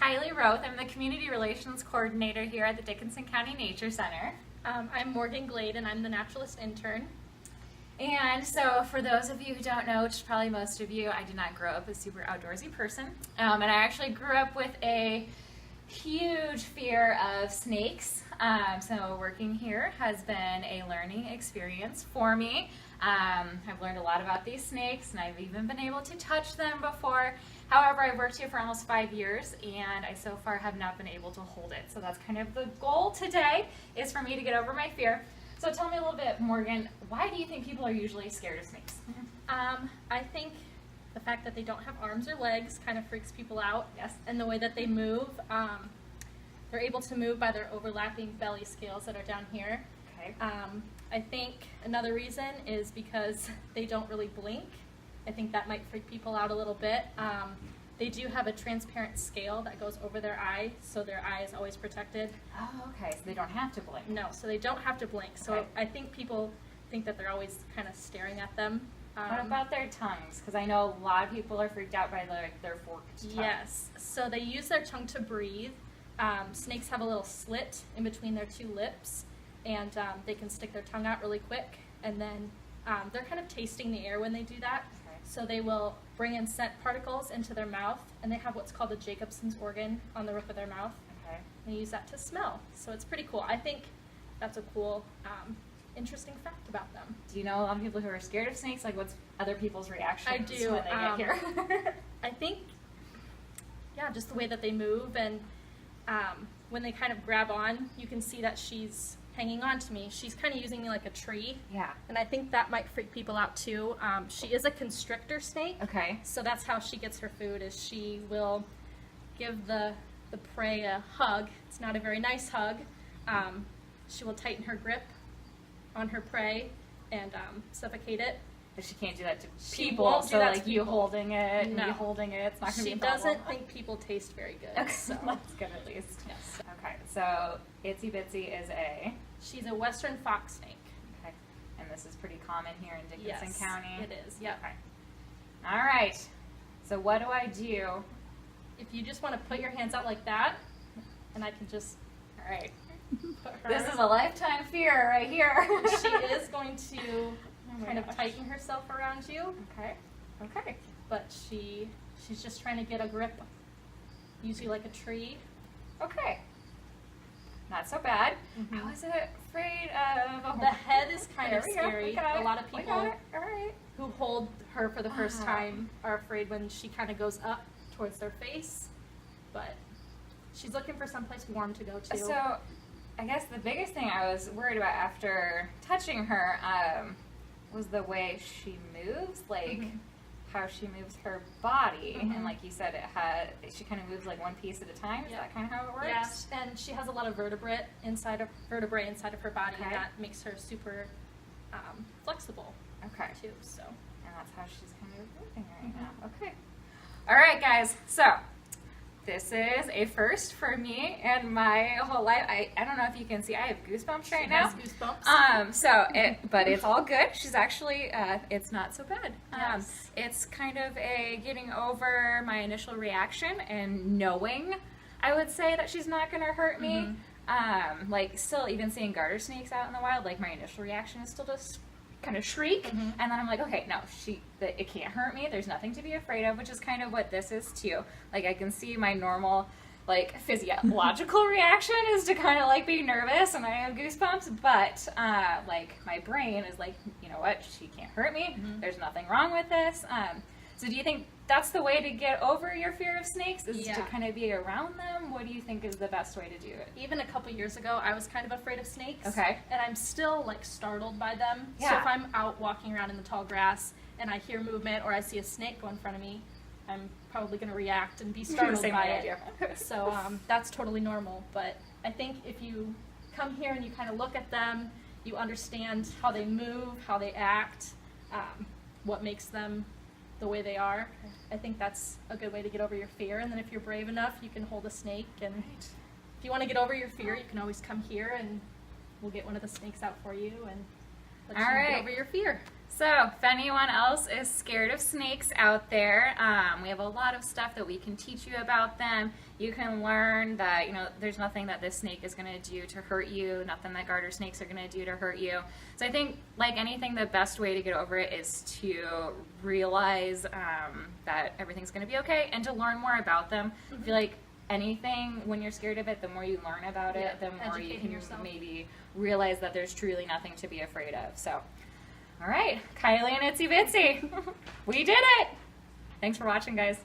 Kylie Roth. I'm the Community Relations Coordinator here at the Dickinson County Nature Center. I'm Morgan Glade, and I'm the naturalist intern. And so for those of you who don't know, which is probably most of you, I did not grow up a super outdoorsy person. And I actually grew up with a huge fear of snakes. So working here has been a learning experience for me. I've learned a lot about these snakes, and I've even been able to touch them before. However, I've worked here for almost 5 years, and I so far have not been able to hold it. So that's kind of the goal today, is for me to get over my fear. So tell me a little bit, Morgan, why do you think people are usually scared of snakes? I think the fact that they don't have arms or legs kind of freaks people out. Yes. And the way that they move, they're able to move by their overlapping belly scales that are down here. Okay. I think another reason is because they don't really blink. I think that might freak people out a little bit. They do have a transparent scale that goes over their eye, so their eye is always protected. Oh, okay, so they don't have to blink. No, so they don't have to blink. So Okay. I think people think that they're always kind of staring at them. What about their tongues? Because I know a lot of people are freaked out by their forked tongue. Yes, so they use their tongue to breathe. Snakes have a little slit in between their two lips, and they can stick their tongue out really quick, and then they're kind of tasting the air when they do that. Okay. So they will bring in scent particles into their mouth, and they have what's called the Jacobson's organ on the roof of their mouth. Okay. And they use that to smell. So it's pretty cool. I think that's a cool, interesting fact about them. Do you know a lot of people who are scared of snakes? Like, what's other people's reactions I do, when they get here? I think, yeah, just the way that they move, and when they kind of grab on, you can see that she's hanging on to me. She's kind of using me like a tree. Yeah. And I think that might freak people out too. She is a constrictor snake. Okay. So that's how she gets her food, is she will give the prey a hug. It's not a very nice hug. She will tighten her grip on her prey and suffocate it. But she can't do that to She people. won't do So that like to you people. holding it, and No. me holding it, it's not going to be She a problem. doesn't think people taste very good. Okay, So that's good at least. yes. Okay, so Itsy Bitsy is a. She's a western fox snake. Okay, and this is pretty common here in Dickinson Yes, County. it is. Yep. Okay. All right. So what do I do? If you just want to put your hands out like that, and I can just All right. put her. This is a lifetime fear right here. She is going to Oh my kind of gosh. tighten herself around you, Okay. Okay. but she's just trying to get a grip. Use you like a tree. Okay. Not so bad. Mhm. I was afraid of The head is kind There of we go. scary. We got A it. lot of We people got it. All right. who hold her for the first Wow. time are afraid when she kind of goes up towards their face, but she's looking for someplace warm to go to. So, I guess the biggest thing I was worried about after touching her was the way she moves, like Mhm. how she moves her body, Mhm. and like you said, she kind of moves like one piece at a time. Is Yeah. that kind of how it works? Yes, and she has a lot of vertebrae inside of her body, Okay. and that makes her super flexible Okay. too. So And that's how she's kind of moving right Mhm. now. Okay. All right, guys. So this is a first for me and my whole life. I don't know if you can see. I have goosebumps right she now. has goosebumps. But it's all good. She's actually, it's not so bad. Yes. It's kind of a getting over my initial reaction and knowing, I would say, that she's not going to hurt me. Like, still, even seeing garter snakes out in the wild, like, my initial reaction is still just kind of shriek. Mhm. And then I'm like, okay, no, it can't hurt me. There's nothing to be afraid of, which is kind of what this is, too. Like, I can see my normal, like, physiological reaction is to kind of, like, be nervous and I have goosebumps, but, like, my brain is like, you know what, she can't hurt me. Mhm. There's nothing wrong with this. So do you think that's the way to get over your fear of snakes, is to Yeah. kind of be around them? What do you think is the best way to do it? Even a couple years ago, I was kind of afraid of snakes. Okay. And I'm still like startled by them. So Yeah. if I'm out walking around in the tall grass and I hear movement or I see a snake go in front of me, I'm probably going to react and be startled Same by idea. it. So that's totally normal. But I think if you come here and you kind of look at them, you understand how they move, how they act, what makes them the way they are. I think that's a good way to get over your fear. And then if you're brave enough, you can hold a snake. And if you want to get over your fear, you can always come here and we'll get one of the snakes out for you and let All you right. get over your fear. So, if anyone else is scared of snakes out there, we have a lot of stuff that we can teach you about them. You can learn that, there's nothing that this snake is going to do to hurt you, nothing that garter snakes are going to do to hurt you. So I think, like anything, the best way to get over it is to realize that everything's going to be okay and to learn more about them. I feel like anything, when you're scared of it, the more you learn about it, the more you can maybe realize that there's truly nothing to be afraid of. So, all right, Kylie and Itsy Bitsy, we did it! Thanks for watching, guys.